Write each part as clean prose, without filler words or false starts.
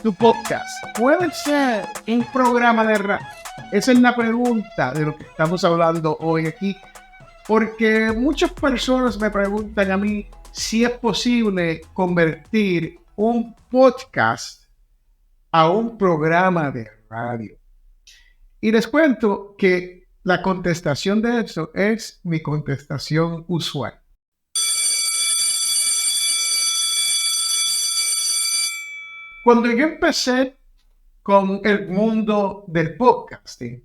tu podcast puede ser un programa de radio? Esa es la pregunta de lo que estamos hablando hoy aquí, porque muchas personas me preguntan a mí si es posible convertir un podcast a un programa de radio. Y les cuento que la contestación de eso es mi contestación usual. Cuando yo empecé con el mundo del podcasting,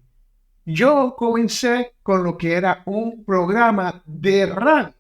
yo comencé con lo que era un programa de radio,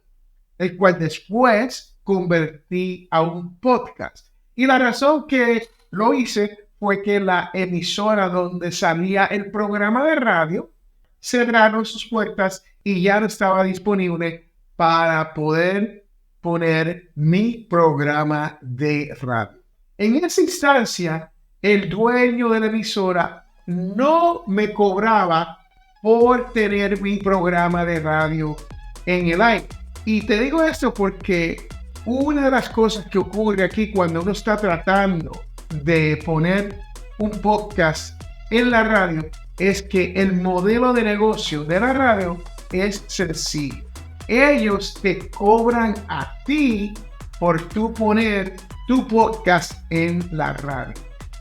el cual después convertí a un podcast. Y la razón que lo hice fue que la emisora donde salía el programa de radio cerraron sus puertas y ya no estaba disponible para poder poner mi programa de radio. En esa instancia, el dueño de la emisora no me cobraba por tener mi programa de radio en el aire. Y te digo esto porque una de las cosas que ocurre aquí cuando uno está tratando de poner un podcast en la radio es que el modelo de negocio de la radio es sencillo. Ellos te cobran a ti por tú poner tu podcast en la radio.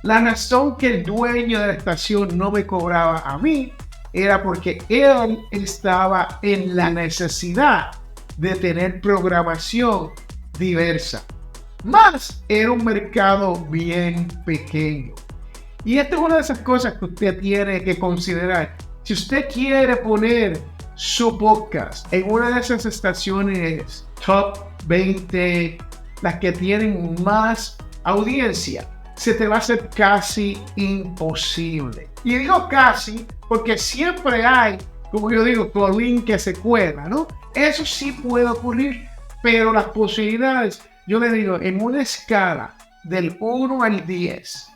La razón que el dueño de la estación no me cobraba a mí era porque él estaba en la necesidad de tener programación diversa. Más era un mercado bien pequeño. Y esta es una de esas cosas que usted tiene que considerar. Si usted quiere poner su podcast en una de esas estaciones top 20, las que tienen más audiencia, se te va a hacer casi imposible. Y digo casi porque siempre hay, como yo digo, colín que se cuela, ¿no? Eso sí puede ocurrir, pero las posibilidades, yo le digo, en una escala del 1 al 10,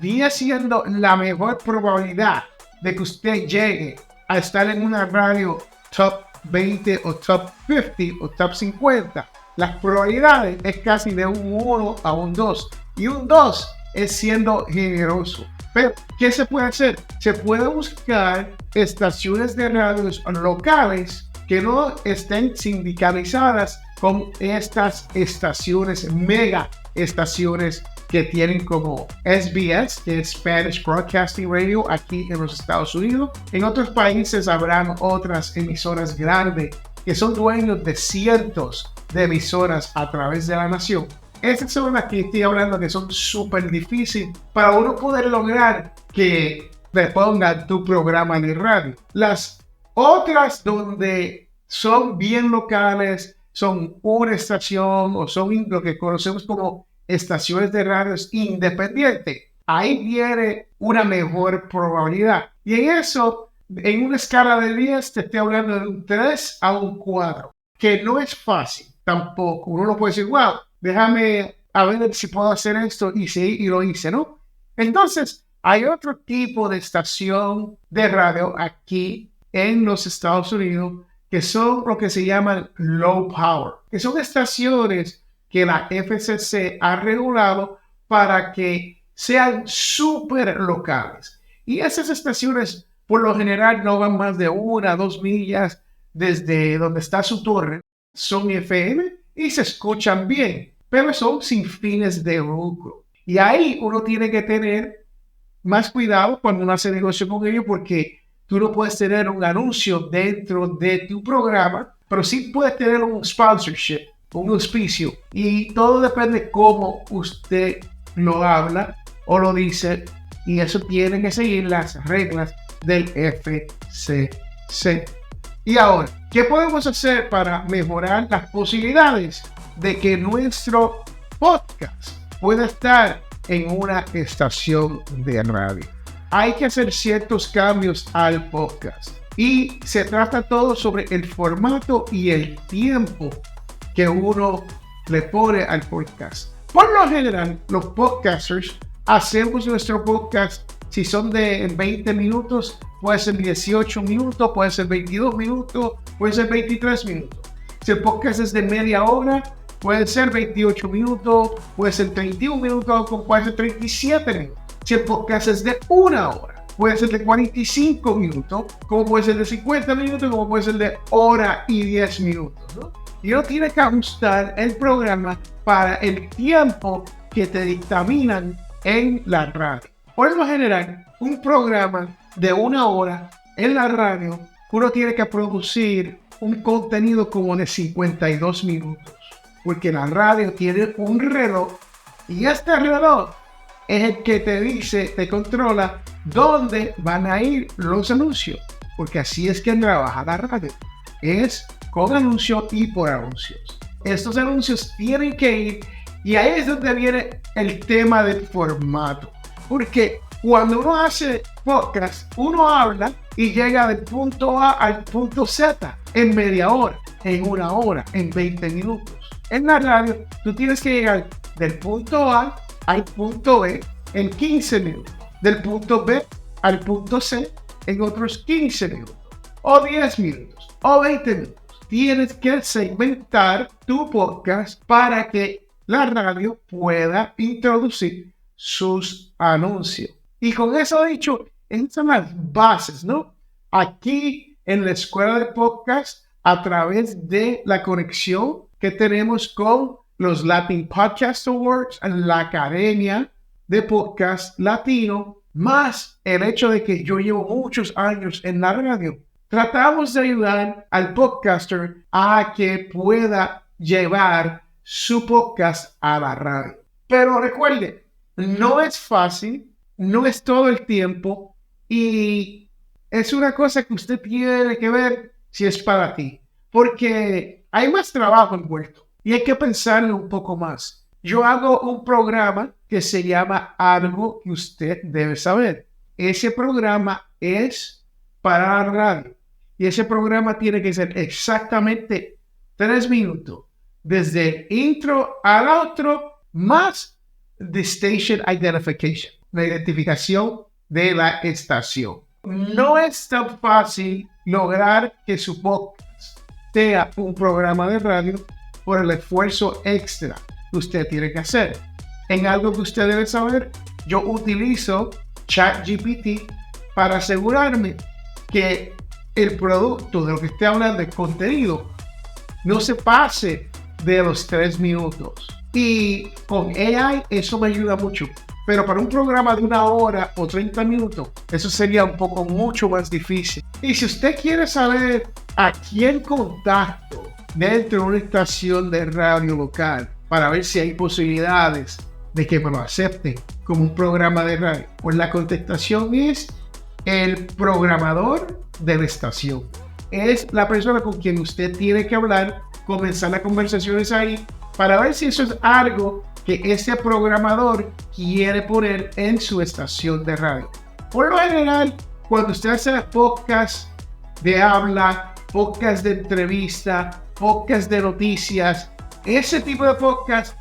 10 siendo la mejor probabilidad de que usted llegue a estar en una radio top 20 o top 50 o top 50, las probabilidades es casi de un 1 a un 2. Y un 2 es siendo generoso. Pero, ¿qué se puede hacer? Se puede buscar estaciones de radios locales que no estén sindicalizadas con estas estaciones, mega estaciones que tienen como SBS, que es Spanish Broadcasting Radio, aquí en los Estados Unidos. En otros países habrán otras emisoras grandes que son dueños de cientos de emisoras a través de la nación. Estas son las que estoy hablando que son súper difíciles para uno poder lograr que le pongan tu programa de radio. Las otras donde son bien locales, son una estación o son lo que conocemos como estaciones de radios independientes. Ahí viene una mejor probabilidad. Y en eso, en una escala de 10, te estoy hablando de un 3 a un 4, que no es fácil tampoco. Uno no puede decir, wow, déjame a ver si puedo hacer esto y sí, y lo hice, ¿no? Entonces, hay otro tipo de estación de radio aquí en los Estados Unidos que son lo que se llaman low power, que son estaciones que la FCC ha regulado para que sean súper locales. Y esas estaciones, por lo general, no van más de 1 a 2 millas desde donde está su torre. Son FM y se escuchan bien, pero son sin fines de lucro. Y ahí uno tiene que tener más cuidado cuando uno hace negocio con ellos, porque tú no puedes tener un anuncio dentro de tu programa, pero sí puedes tener un sponsorship, un auspicio. Y todo depende de cómo usted lo habla o lo dice. Y eso tiene que seguir las reglas del FCC. Y ahora, ¿qué podemos hacer para mejorar las posibilidades de que nuestro podcast pueda estar en una estación de radio? Hay que hacer ciertos cambios al podcast y se trata todo sobre el formato y el tiempo que uno le pone al podcast. Por lo general, los podcasters hacemos nuestro podcast, si son de 20 minutos, puede ser 18 minutos, puede ser 22 minutos, puede ser 23 minutos. Si el podcast es de media hora, Puede ser 28 minutos, puede ser 31 minutos, como puede ser 37 minutos. Si el podcast es de 1 hora, puede ser de 45 minutos, como puede ser de 50 minutos, como puede ser de 1 hora y 10 minutos, ¿no? Y uno tiene que ajustar el programa para el tiempo que te dictaminan en la radio. Por lo general, un programa de 1 hora en la radio, uno tiene que producir un contenido como de 52 minutos. Porque la radio tiene un reloj y este reloj es el que te dice, te controla dónde van a ir los anuncios. Porque así es que trabaja la radio. Es con anuncios y por anuncios. Estos anuncios tienen que ir y ahí es donde viene el tema del formato. Porque cuando uno hace podcast, uno habla y llega del punto A al punto Z en media hora, en 1 hora, en 20 minutos. En la radio, tú tienes que llegar del punto A al punto B en 15 minutos, del punto B al punto C en otros 15 minutos, o 10 minutos, o 20 minutos. Tienes que segmentar tu podcast para que la radio pueda introducir sus anuncios. Y con eso dicho, esas son las bases, ¿no? Aquí en la escuela de podcast, a través de la conexión que tenemos con los Latin Podcast Awards, la Academia de Podcast Latino, más el hecho de que yo llevo muchos años en la radio. Tratamos de ayudar al podcaster a que pueda llevar su podcast a la radio. Pero recuerde, no es fácil, no es todo el tiempo y es una cosa que usted tiene que ver si es para ti. Porque hay más trabajo envuelto y hay que pensarlo un poco más. Yo hago un programa que se llama Algo que usted debe saber. Ese programa es para la radio. Y ese programa tiene que ser exactamente 3 minutos. Desde el intro al outro, más the station identification, la identificación de la estación. No es tan fácil lograr que su podcast sea un programa de radio por el esfuerzo extra que usted tiene que hacer. En algo que usted debe saber, yo utilizo ChatGPT para asegurarme que el producto de lo que esté hablando, de contenido, no se pase de los 3 minutos. Y con AI eso me ayuda mucho. Pero para un programa de 1 hora o 30 minutos, eso sería un poco mucho más difícil. Y si usted quiere saber a quién contacto dentro de una estación de radio local para ver si hay posibilidades de que me lo acepten como un programa de radio, pues la contestación es el programador de la estación. Es la persona con quien usted tiene que hablar, comenzar las conversaciones ahí para ver si eso es algo que ese programador quiere poner en su estación de radio. Por lo general, cuando usted hace podcast de habla, podcast de entrevista, podcast de noticias, ese tipo de podcast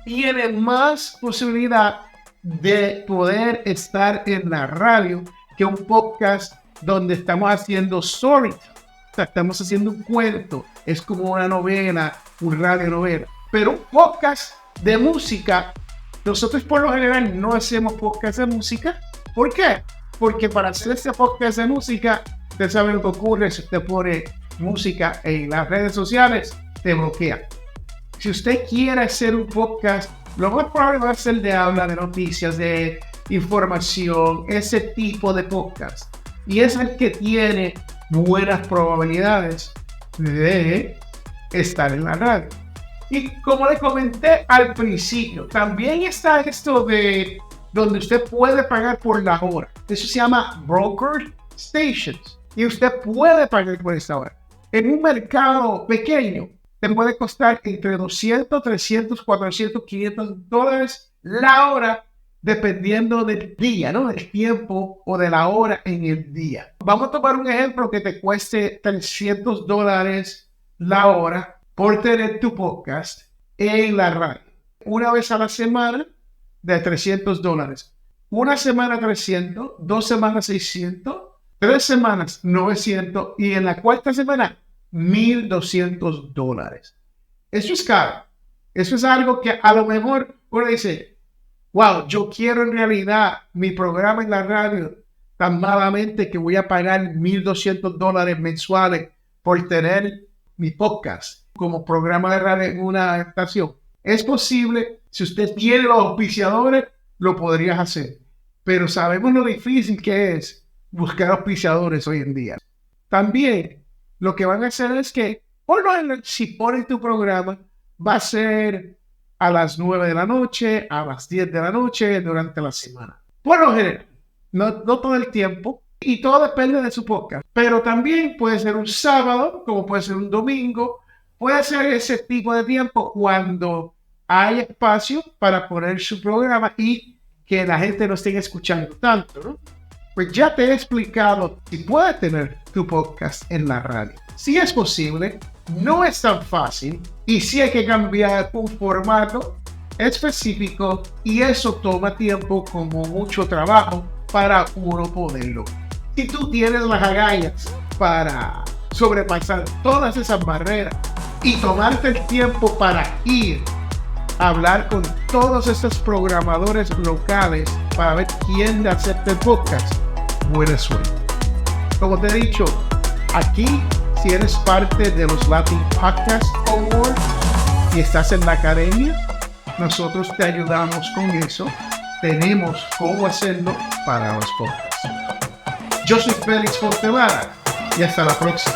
tiene más posibilidad de poder estar en la radio que un podcast donde estamos haciendo storytelling. O sea, estamos haciendo un cuento, es como una novela, un radionovela. Pero un podcast de música, nosotros por lo general no hacemos podcast de música. ¿Por qué? Porque para hacer este podcast de música, usted sabe lo que ocurre si usted pone música en las redes sociales, te bloquea. Si usted quiere hacer un podcast, lo más probable va a ser de habla, de noticias, de información, ese tipo de podcast. Y es el que tiene buenas probabilidades de estar en la radio. Y como le comenté al principio, también está esto de donde usted puede pagar por la hora. Eso se llama broker stations. Y usted puede pagar por esta hora. En un mercado pequeño, te puede costar entre 200, 300, 400, 500 dólares la hora, dependiendo del día, ¿no? Del tiempo o de la hora en el día. Vamos a tomar un ejemplo que te cueste 300 dólares la hora por tener tu podcast en la radio. Una vez a la semana de 300 dólares. Una semana 300, 2 semanas 600, 3 semanas 900 y en la cuarta semana 1,200 dólares. Eso es caro. Eso es algo que a lo mejor uno dice, wow, yo quiero en realidad mi programa en la radio tan malamente que voy a pagar $1,200 mensuales por tener mi podcast como programa de radio en una estación. Es posible, si usted tiene los auspiciadores, lo podrías hacer. Pero sabemos lo difícil que es buscar auspiciadores hoy en día. También lo que van a hacer es que, si pones tu programa, va a ser a las 9 de la noche, a las 10 de la noche, durante la semana. Por lo general, no todo el tiempo, y todo depende de su podcast. Pero también puede ser un sábado, como puede ser un domingo, puede ser ese tipo de tiempo cuando hay espacio para poner su programa y que la gente no esté escuchando tanto, ¿no? Pues ya te he explicado si puedes tener tu podcast en la radio. Si es posible, no es tan fácil y sí hay que cambiar un formato específico y eso toma tiempo como mucho trabajo para uno poderlo. Si tú tienes las agallas para sobrepasar todas esas barreras y tomarte el tiempo para ir a hablar con todos estos programadores locales para ver quién acepta el podcast, buena suerte. Como te he dicho, aquí si eres parte de los Latin Podcast Awards y estás en la academia, nosotros te ayudamos con eso. Tenemos cómo hacerlo para los podcasts. Yo soy Félix Fontevara y hasta la próxima.